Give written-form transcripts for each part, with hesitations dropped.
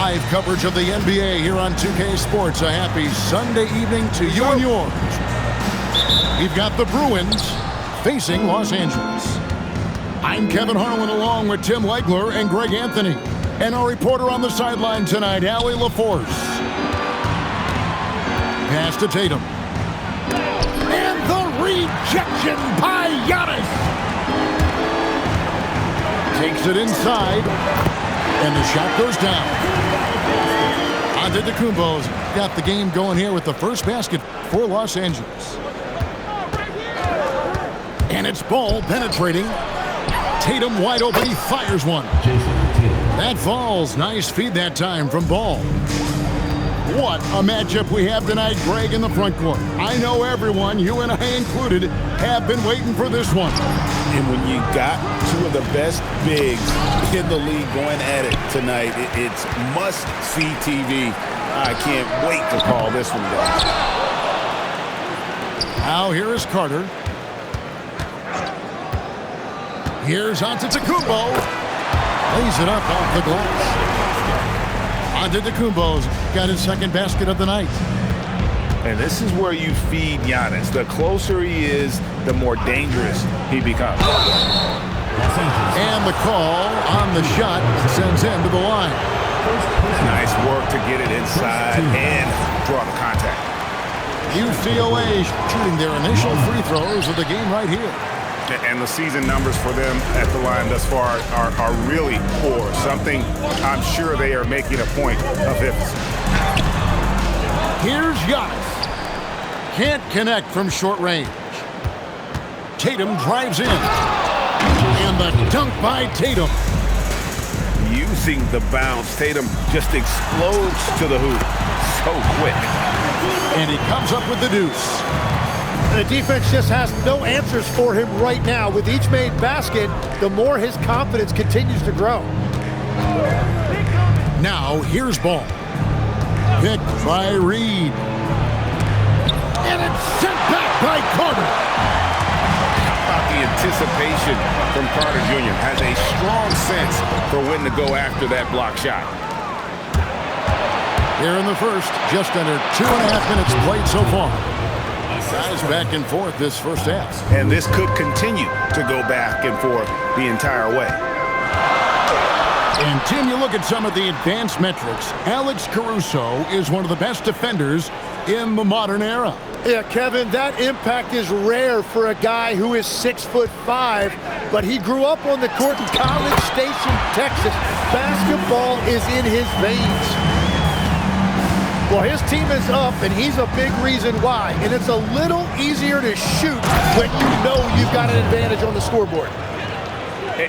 Live coverage of the NBA here on 2K Sports. A happy Sunday evening to you and yours. We've got the Bruins facing Los Angeles. I'm Kevin Harlan along with Tim Legler and Greg Anthony. And our reporter on the sideline tonight, Allie LaForce. Pass to Tatum. And the rejection by Giannis. Takes it inside. And the shot goes down. Antetokounmpo's got the game going here with the first basket for Los Angeles. And it's Ball penetrating. Tatum wide open. He fires one. That falls. Nice feed that time from Ball. What a matchup we have tonight, Greg, in the front court. I know everyone, you and I included, have been waiting for this one. And when you got two of the best bigs in the league going at it tonight, it's must-see TV. I can't wait to call this one, guys. Now here is Carter. Here's Antetokounmpo. Lays it up off the glass. Antetokounmpo's got his second basket of the night. And this is where you feed Giannis. The closer he is, the more dangerous he becomes. And the call on the shot sends him to the line. Nice work to get it inside and draw the contact. UCLA shooting their initial free throws of the game right here. And the season numbers for them at the line thus far are really poor. Something I'm sure they are making a point of emphasis. Here's Giannis. Can't connect from short range. Tatum drives in. And the dunk by Tatum. Using the bounce, Tatum just explodes to the hoop so quick. And he comes up with the deuce. The defense just has no answers for him right now. With each made basket, the more his confidence continues to grow. Now, here's Ball. Picked by Reed. And it's sent back by Carter. How about the anticipation from Carter Jr. Has a strong sense for when to go after that block shot. Here in the first, just under 2.5 minutes played so far. Guys back and forth this first half. And this could continue to go back and forth the entire way. And Tim, you look at some of the advanced metrics. Alex Caruso is one of the best defenders in the modern era. Yeah, Kevin, that impact is rare for a guy who is 6'5", but he grew up on the court in College Station, Texas. Basketball is in his veins. Well, his team is up, and he's a big reason why. And it's a little easier to shoot when you know you've got an advantage on the scoreboard.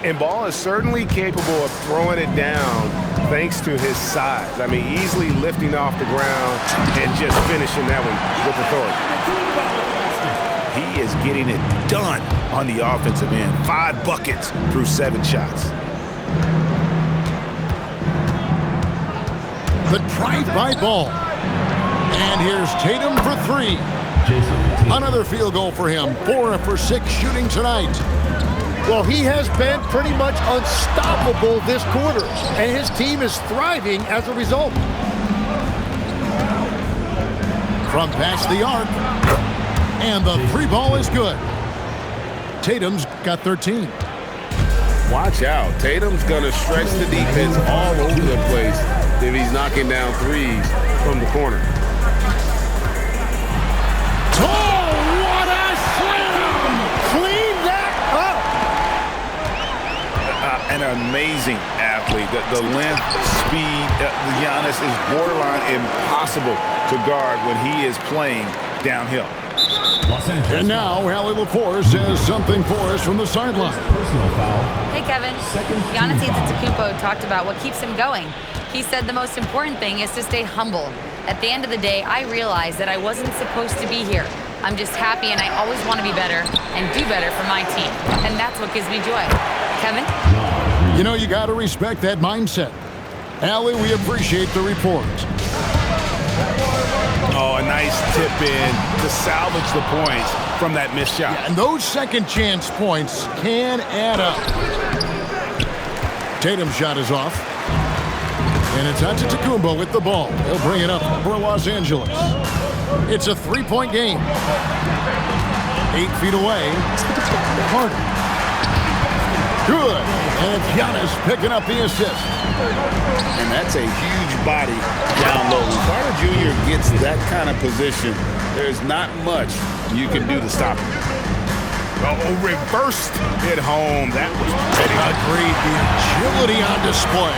And Ball is certainly capable of throwing it down thanks to his size. I mean, easily lifting off the ground and just finishing that one with authority. He is getting it done on the offensive end. 5 buckets through 7 shots. The drive by Ball. And here's Tatum for 3. Another field goal for him. 4 for 6 shooting tonight. Well, he has been pretty much unstoppable this quarter, and his team is thriving as a result. From past the arc. And the 3 ball is good. Tatum's got 13. Watch out. Tatum's going to stretch the defense all over the place if he's knocking down threes from the corner. Oh, what a slam! Clean that up! An amazing athlete. The length, speed, Giannis is borderline impossible to guard when he is playing downhill. And now, Allie LaForce has something for us from the sideline. Hey, Kevin. Giannis Antetokounmpo talked about what keeps him going. He said the most important thing is to stay humble. At the end of the day, I realized that I wasn't supposed to be here. I'm just happy, and I always want to be better and do better for my team. And that's what gives me joy. Kevin? You know, you got to respect that mindset. Allie, we appreciate the report. Oh, a nice tip in to salvage the points from that missed shot. Yeah, and those second chance points can add up. Tatum's shot is off. And it's Antetokounmpo with the ball. He'll bring it up for Los Angeles. It's a three-point game. 8 feet away. Harden. Good. And it's Giannis picking up the assist. And that's a huge body down low. When Carter Jr. gets that kind of position, there's not much you can do to stop him. Oh, reversed it home. That was pretty. Agreed. The agility on display.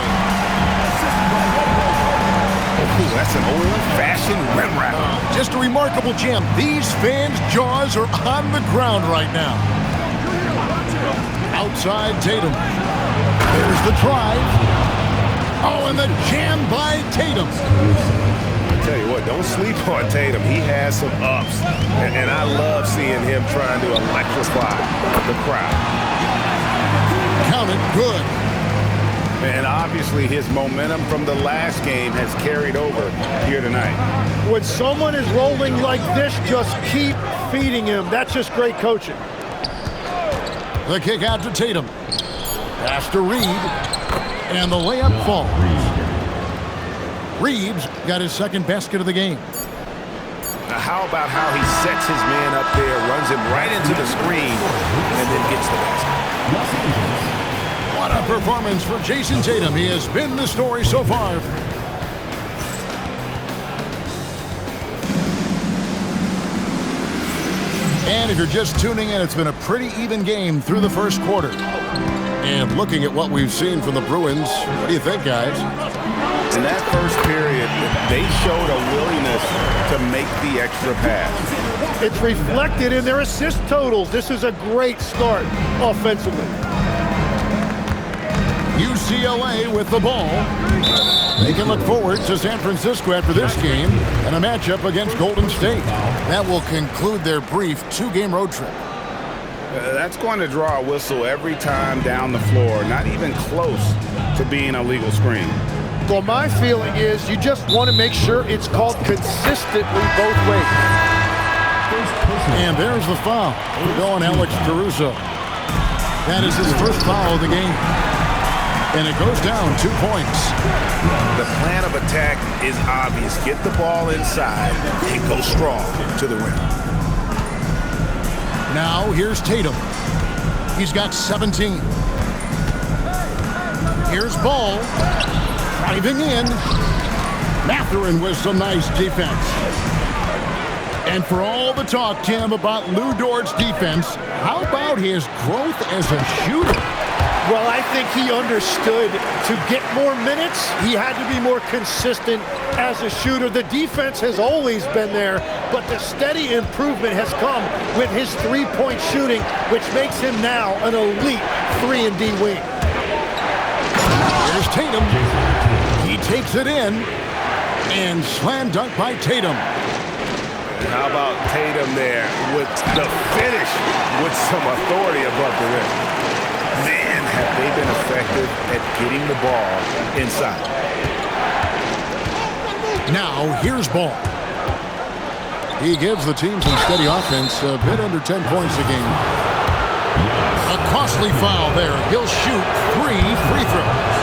Ooh, that's an old-fashioned rim wrap. Just a remarkable jam. These fans' jaws are on the ground right now. Outside Tatum. There's the drive. Oh, and the jam by Tatum. I tell you what, don't sleep on Tatum. He has some ups, and I love seeing him trying to electrify the crowd. Count it, good. And obviously his momentum from the last game has carried over here tonight. When someone is rolling like this, just keep feeding him. That's just great coaching. The kick out to Tatum. Pass to Reed. And the layup falls. Reeves got his second basket of the game. Now how about how he sets his man up there, runs him right into the screen, and then gets the basket. What a performance for Jason Tatum. He has been the story so far. And if you're just tuning in, it's been a pretty even game through the first quarter. And looking at what we've seen from the Bruins, what do you think, guys? In that first period, they showed a willingness to make the extra pass. It's reflected in their assist totals. This is a great start offensively. UCLA with the ball. They can look forward to San Francisco after this game and a matchup against Golden State. That will conclude their brief two-game road trip. That's going to draw a whistle every time down the floor, not even close to being a legal screen. Well, my feeling is you just want to make sure it's called consistently both ways. And there's the foul. We're going Alex Caruso. That is his first foul of the game. And it goes down 2 points. The plan of attack is obvious. Get the ball inside and go strong to the rim. Now here's Tatum. He's got 17. Here's Ball. Driving in. Mathurin with some nice defense. And for all the talk, Tim, about Lou Dort's defense, how about his growth as a shooter? Well, I think he understood to get more minutes, he had to be more consistent as a shooter. The defense has always been there, but the steady improvement has come with his three-point shooting, which makes him now an elite 3-and-D wing. Here's Tatum. He takes it in, and slam dunk by Tatum. How about Tatum there with the finish with some authority above the rim? Man, have they been effective at getting the ball inside. Now, here's Ball. He gives the team some steady offense, a bit under 10 points a game. A costly foul there. He'll shoot 3 free throws.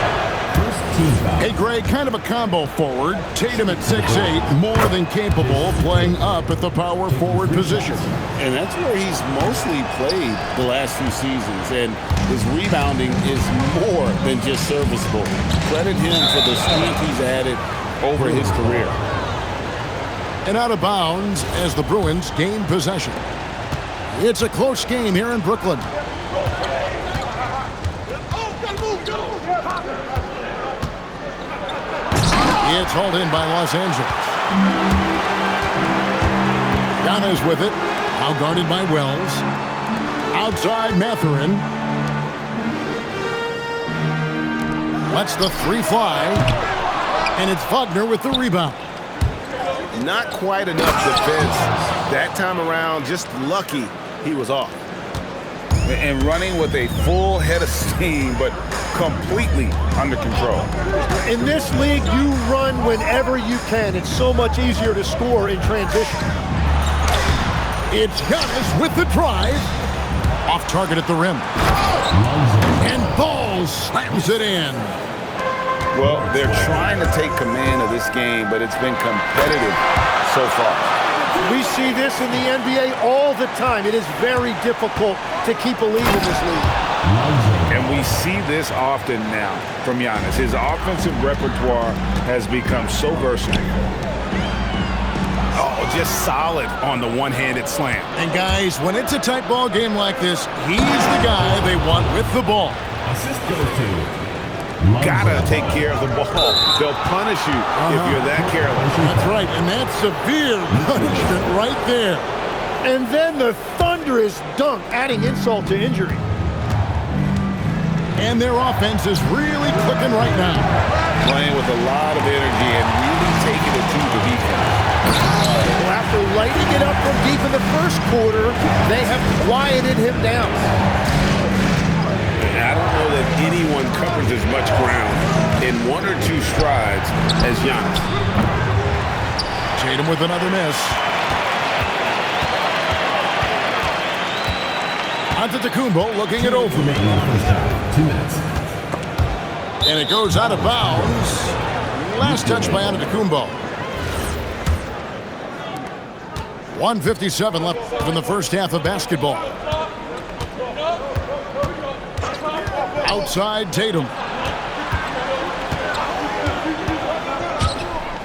Hey, Greg, kind of a combo forward. Tatum at 6'8", more than capable of playing up at the power forward position. And that's where he's mostly played the last few seasons. And his rebounding is more than just serviceable. Credit him for the strength he's added over his career. And out of bounds as the Bruins gain possession. It's a close game here in Brooklyn. It's hauled in by Los Angeles. Giannis with it. Now guarded by Wells. Outside Mathurin. Lets the three fly. And it's Wagner with the rebound. Not quite enough defense that time around. Just lucky he was off. And running with a full head of steam, but completely under control. In this league, you run whenever you can. It's so much easier to score in transition. It's Giannis with the drive. Off target at the rim. And Ball slams it in. Well, they're trying to take command of this game, but it's been competitive so far. We see this in the NBA all the time. It is very difficult to keep a lead in this league. And we see this often now from Giannis. His offensive repertoire has become so versatile. Oh, just solid on the one-handed slam. And guys, when it's a tight ball game like this, he's the guy they want with the ball. Assist goes to Gotta take care of the ball. They'll punish you if you're that careless. That's right, and that's severe punishment right there. And then the thunderous dunk, adding insult to injury. And their offense is really clicking right now. Playing with a lot of energy and really taking it to the defense. Well, after lighting it up from deep in the first quarter, they have quieted him down. I don't know that anyone covers as much ground in 1 or 2 strides as Giannis. Tatum with another miss. Antetokounmpo looking it over. 2 minutes. And it goes out of bounds. Last touch by Antetokounmpo. 1:57 left in the first half of basketball. Outside Tatum.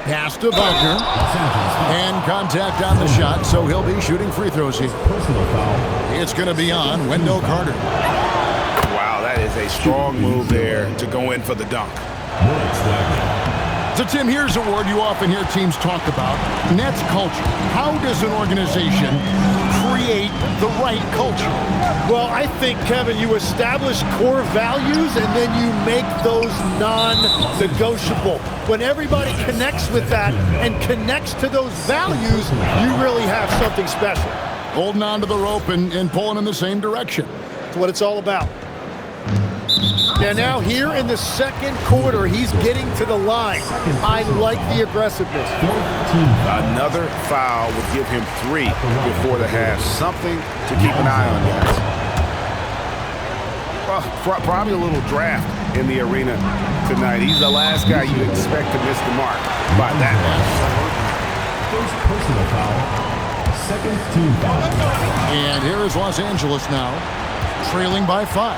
Pass to Wagner. And contact on the shot, so he'll be shooting free throws here. Personal foul. It's going to be on Wendell Carter. Wow, that is a strong move there to go in for the dunk. So, Tim, here's a word you often hear teams talk about, and that's culture. How does an organization create the right culture? Well, I think, Kevin, you establish core values and then you make those non-negotiable. When everybody connects with that and connects to those values, you really have something special. Holding on to the rope and pulling in the same direction. That's what it's all about. And now here in the second quarter, he's getting to the line. I like the aggressiveness. Another foul would give him 3 before the half. Something to keep an eye on, guys. Well, probably a little draft in the arena tonight. He's the last guy you expect to miss the mark by that much. First personal foul. Second team foul. And here is Los Angeles now, trailing by 5.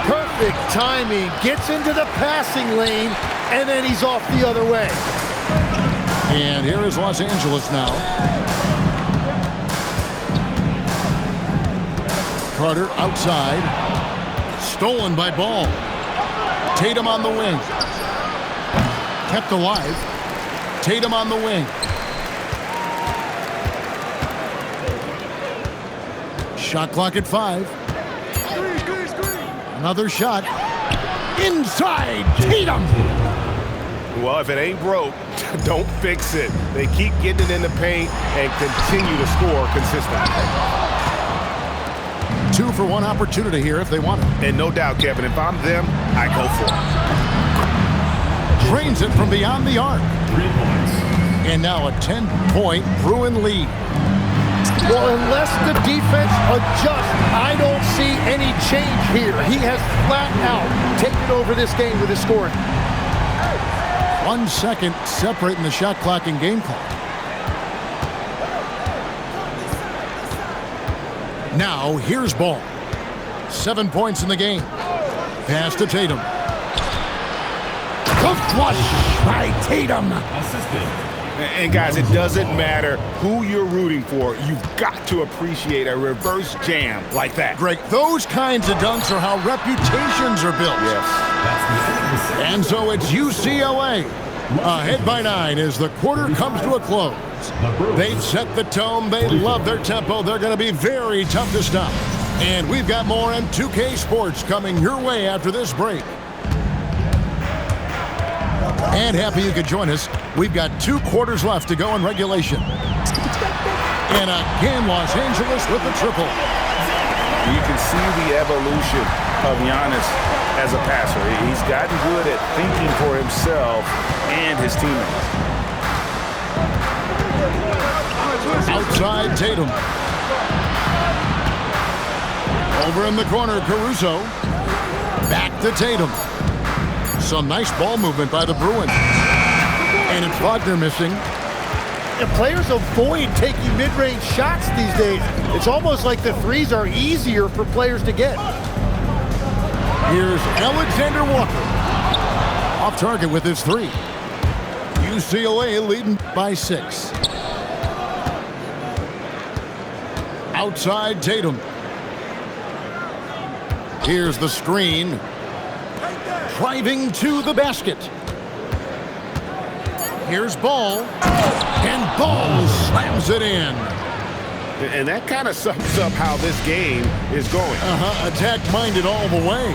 Perfect timing, gets into the passing lane, and then he's off the other way. And here is Los Angeles now. Carter outside. Stolen by Ball. Tatum on the wing. Kept alive. Tatum on the wing. Shot clock at 5. Another shot. Inside Tatum. Well, if it ain't broke, don't fix it. They keep getting it in the paint and continue to score consistently. 2 for 1 opportunity here if they want it. And no doubt, Kevin, if I'm them, I go for it. Drains it from beyond the arc. 3 points. And now a 10-point Bruin lead. Well, unless the defense adjusts, I don't see any change here. He has flat out taken over this game with his scoring. 1 second separating the shot clock and game clock. Now, here's Ball. 7 points in the game. Pass to Tatum. The flush by Tatum. Assisted. And guys, it doesn't matter who you're rooting for. You've got to appreciate a reverse jam like that. Greg, those kinds of dunks are how reputations are built. Yes. And so it's UCLA ahead by 9 as the quarter comes to a close. They've set the tone. They love their tempo. They're going to be very tough to stop. And we've got more M2K Sports coming your way after this break. And happy you could join us. We've got 2 quarters left to go in regulation. And again, Los Angeles with the triple. You can see the evolution of Giannis as a passer. He's gotten good at thinking for himself and his teammates. Outside Tatum. Over in the corner, Caruso. Back to Tatum. Some nice ball movement by the Bruins. And it's Wagner missing. And players avoid taking mid-range shots these days. It's almost like the threes are easier for players to get. Here's Alexander Walker. Off target with his three. UCLA leading by 6. Outside Tatum. Here's the screen. Driving to the basket. Here's Ball. And Ball slams it in. And that kind of sums up how this game is going. Attack-minded all the way.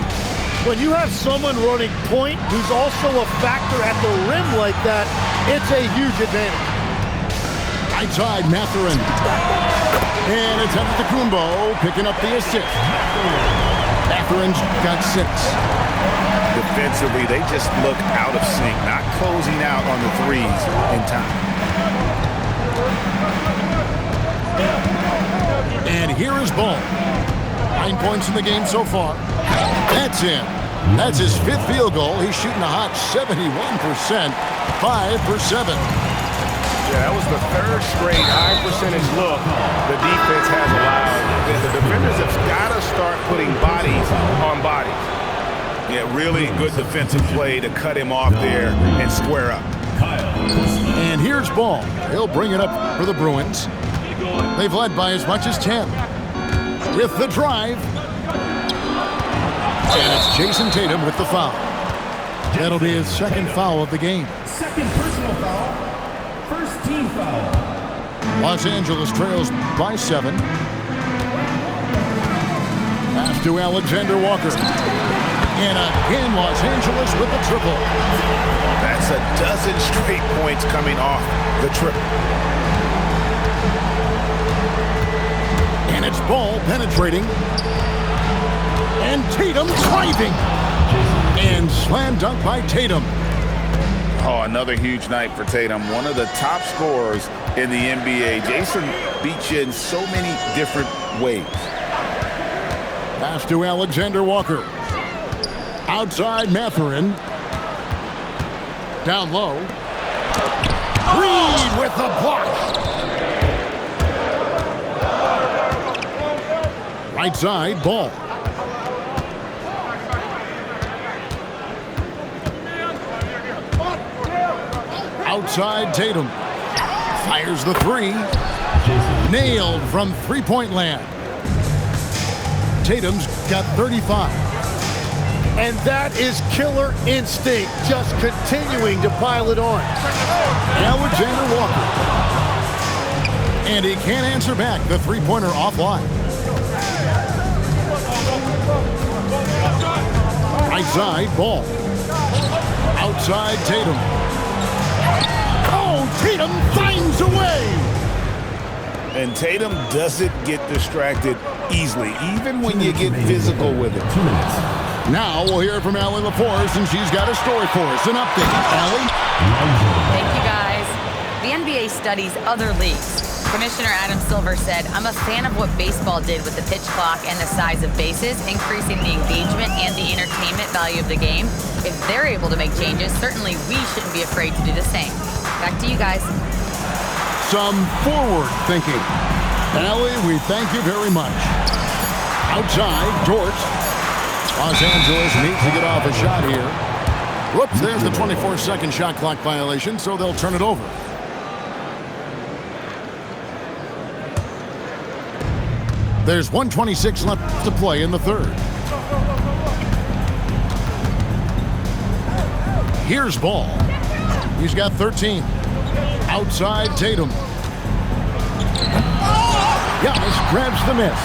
When you have someone running point who's also a factor at the rim like that, it's a huge advantage. Outside Mathurin. And it's Antetokounmpo picking up the assist. Mathurin's got 6. Defensively, they just look out of sync, not closing out on the threes in time. And here is Ball. 9 points in the game so far. That's in. That's his 5th field goal. He's shooting a hot 71%. 5 for 7. Yeah, that was the 3rd straight high percentage look the defense has allowed. The defenders have got to start putting bodies on bodies. Yeah, really good defensive play to cut him off there and square up. And here's Ball. He'll bring it up for the Bruins. They've led by as much as 10. With the drive. And it's Jason Tatum with the foul. That'll be his 2nd foul of the game. 2nd personal foul. 1st team foul. Los Angeles trails by 7. Pass to Alexander Walker. And again, Los Angeles with the triple. That's a dozen straight points coming off the triple. And it's Ball penetrating. And Tatum driving. And slam dunk by Tatum. Oh, another huge night for Tatum. One of the top scorers in the NBA. Jason beats you in so many different ways. Pass to Alexander Walker. Outside Mathurin. Down low. Reed with the block. Right side, Ball. Outside Tatum. Fires the 3. Nailed from three-point land. Tatum's got 35. And that is killer instinct, just continuing to pile it on. Alexander Walker. And he can't answer back. The three-pointer offline. Right side, Ball. Outside Tatum. Oh, Tatum finds a way. And Tatum doesn't get distracted easily, even when you get physical with it. 2 minutes. Now we'll hear from Allie LaForce, and she's got a story for us. An update. Allie? Thank you, guys. The NBA studies other leagues. Commissioner Adam Silver said, "I'm a fan of what baseball did with the pitch clock and the size of bases, increasing the engagement and the entertainment value of the game. If they're able to make changes, certainly we shouldn't be afraid to do the same." Back to you guys. Some forward thinking. Allie, we thank you very much. Outside, Dort. Los Angeles needs to get off a shot here. Whoops, there's the 24-second shot clock violation, so they'll turn it over. There's 1:26 left to play in the 3rd. Here's Ball. He's got 13. Outside Tatum. Giannis grabs the miss.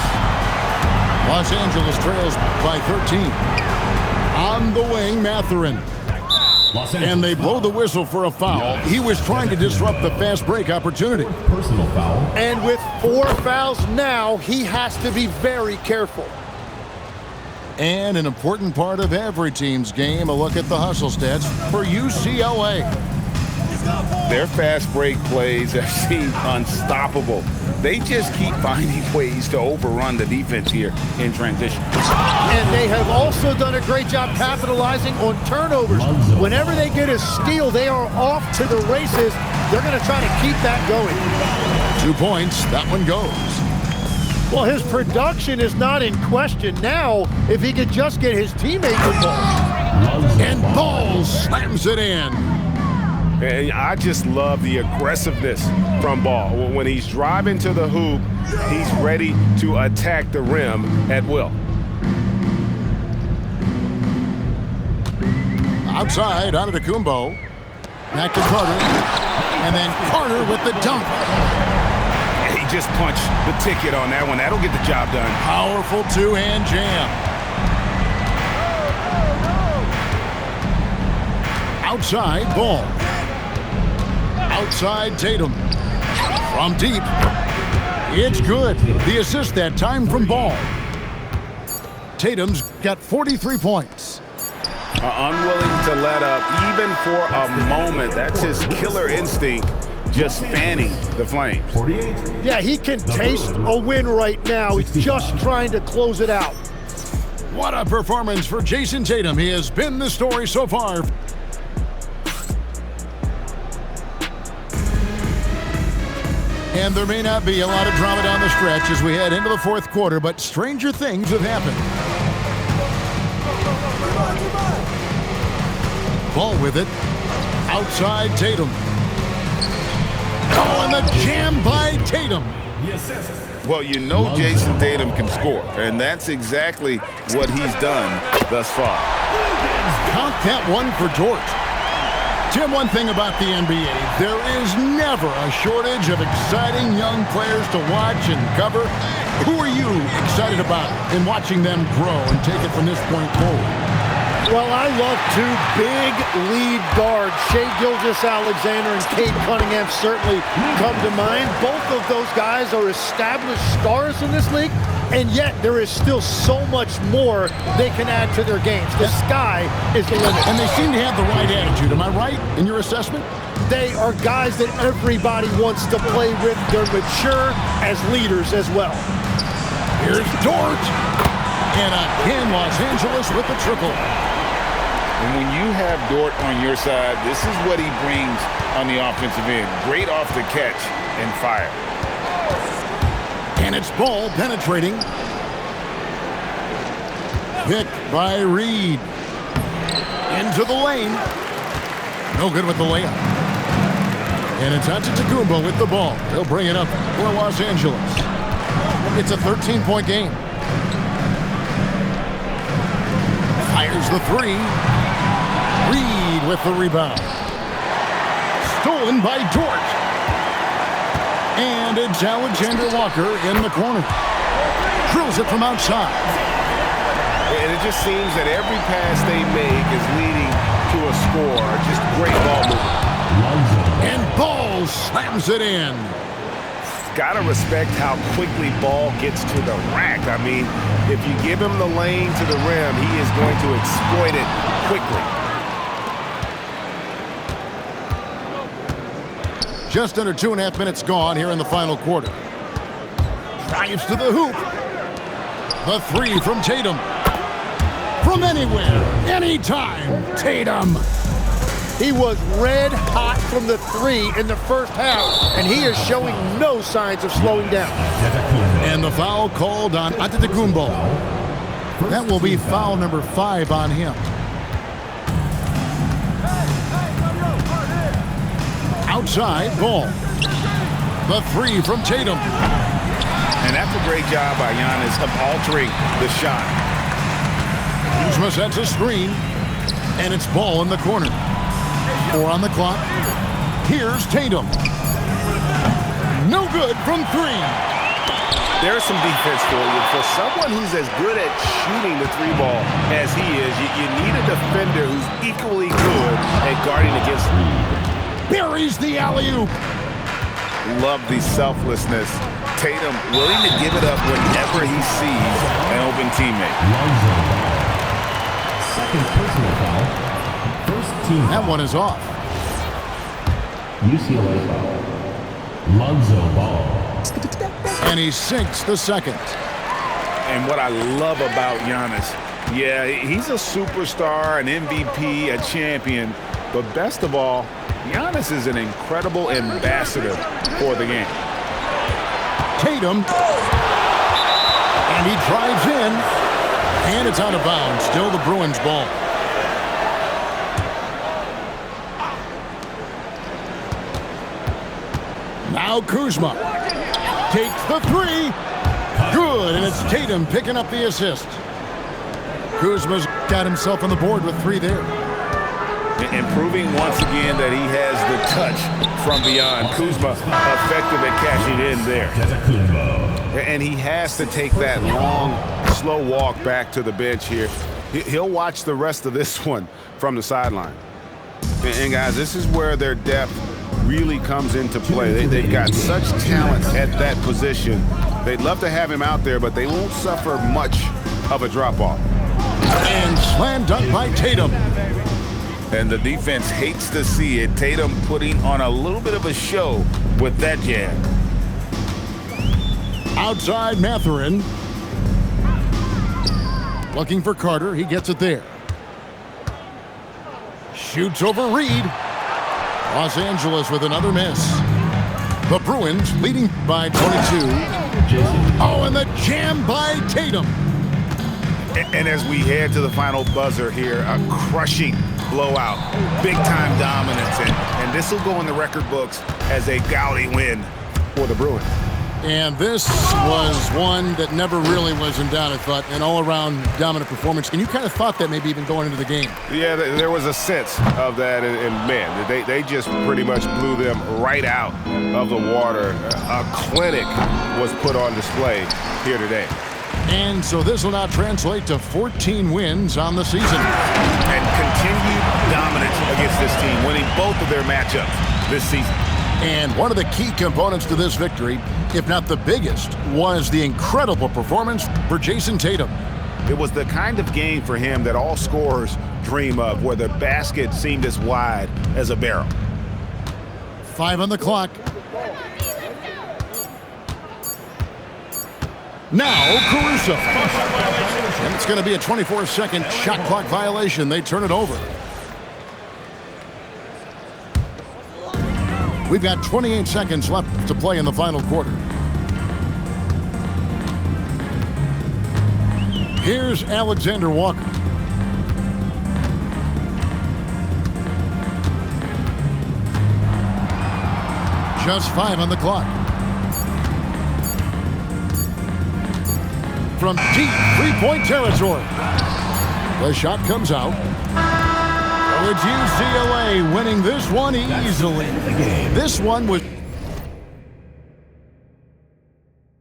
Los Angeles trails by 13. On the wing, Mathurin. And they blow the whistle for a foul. He was trying to disrupt the fast break opportunity. Personal foul. And with 4 fouls now, he has to be very careful. And an important part of every team's game, a look at the hustle stats for UCLA. Their fast break plays have seemed unstoppable. They just keep finding ways to overrun the defense here in transition. And they have also done a great job capitalizing on turnovers. Whenever they get a steal, they are off to the races. They're going to try to keep that going. 2 points. That one goes. Well, his production is not in question now if he could just get his teammates involved. And Ball slams it in. And I just love the aggressiveness from Ball. When he's driving to the hoop, he's ready to attack the rim at will. Outside, Antetokounmpo. Back to Carter. And then Carter with the dunk. He just punched the ticket on that one. That'll get the job done. Powerful two-hand jam. Outside, Ball. Outside, Tatum. From deep. It's good. The assist that time from Ball. Tatum's got 43 points. Unwilling to let up even for a moment. That's his killer instinct, just fanning the flames. Yeah, he can taste a win right now. He's just trying to close it out. What a performance for Jason Tatum. He has been the story so far. And there may not be a lot of drama down the stretch as we head into the fourth quarter, but stranger things have happened. Ball with it. Outside Tatum. Oh, and the jam by Tatum. Well, you know Jason Tatum can score, and that's exactly what he's done thus far. Count that one for Dort. Tim, one thing about the NBA, there is never a shortage of exciting young players to watch and cover. Who are you excited about in watching them grow and take it from this point forward? Well, I love two big lead guards. Shai Gilgeous-Alexander and Cade Cunningham certainly come to mind. Both of those guys are established stars in this league, and yet there is still so much more they can add to their games. The sky is the limit. And they seem to have the right attitude. Am I right in your assessment? They are guys that everybody wants to play with. They're mature as leaders as well. Here's Dort. And again, Los Angeles with the triple. And when you have Dort on your side, this is what he brings on the offensive end. Great off the catch and fire. And it's Ball penetrating. Picked by Reed. Into the lane. No good with the layup. And it's Antetokounmpo with the ball. He'll bring it up for Los Angeles. It's a 13-point game. Fires the three. Reed with the rebound. Stolen by Dort. And it's Alexander Walker in the corner. Drills it from outside. And it just seems that every pass they make is leading to a score. Just great ball movement. And Ball slams it in. Gotta respect how quickly Ball gets to the rack. I mean, if you give him the lane to the rim, he is going to exploit it quickly. Just under 2.5 minutes gone here in the final quarter. Drives to the hoop. The three from Tatum. From anywhere, anytime, Tatum. He was red hot from the three in the first half, and he is showing no signs of slowing down. And the foul called on Antetokounmpo. That will be foul number 5 on him. Outside, Ball. The three from Tatum. And that's a great job by Giannis of altering the shot. Kuzma sets a screen, and it's Ball in the corner. 4 on the clock. Here's Tatum. No good from 3. There's some defense for you. For someone who's as good at shooting the three ball as he is, you need a defender who's equally good at guarding against him. Buries the alley-oop. Love the selflessness. Tatum willing to give it up whenever he sees an open teammate. Second personal foul. First team. That one is off. UCLA foul. Lonzo Ball. And he sinks the second. And what I love about Giannis, yeah, he's a superstar, an MVP, a champion, but best of all, Giannis is an incredible ambassador for the game. Tatum. And he drives in. And it's out of bounds. Still the Bruins ball. Now Kuzma takes the three. Good, and it's Tatum picking up the assist. Kuzma's got himself on the board with 3 there. And proving once again that he has the touch from beyond. Kuzma effective at cashing in there. And he has to take that long, slow walk back to the bench here. He'll watch the rest of this one from the sideline. And guys, this is where their depth really comes into play. They've got such talent at that position. They'd love to have him out there, but they won't suffer much of a drop-off. And slam dunk by Tatum. And the defense hates to see it. Tatum putting on a little bit of a show with that jab. Outside Mathurin. Looking for Carter. He gets it there. Shoots over Reed. Los Angeles with another miss. The Bruins leading by 22. Oh, and the jam by Tatum. And as we head to the final buzzer here, a crushing blowout, big-time dominance, and this will go in the record books as a gaudy win for the Bruins. And this was one that never really was in doubt, I thought, an all-around dominant performance. And you kind of thought that maybe even going into the game. Yeah, there was a sense of that, and man, they just pretty much blew them right out of the water. A clinic was put on display here today. And so this will now translate to 14 wins on the season. And continued dominance against this team, winning both of their matchups this season. And one of the key components to this victory, if not the biggest, was the incredible performance for Jason Tatum. It was the kind of game for him that all scorers dream of, where the basket seemed as wide as a barrel. 5 on the clock. Now Caruso. And it's going to be a 24-second shot clock violation. They turn it over. We've got 28 seconds left to play in the final quarter. Here's Alexander Walker. Just 5 on the clock. From deep three-point territory. The shot comes out. It's UCLA winning this one easily. This one was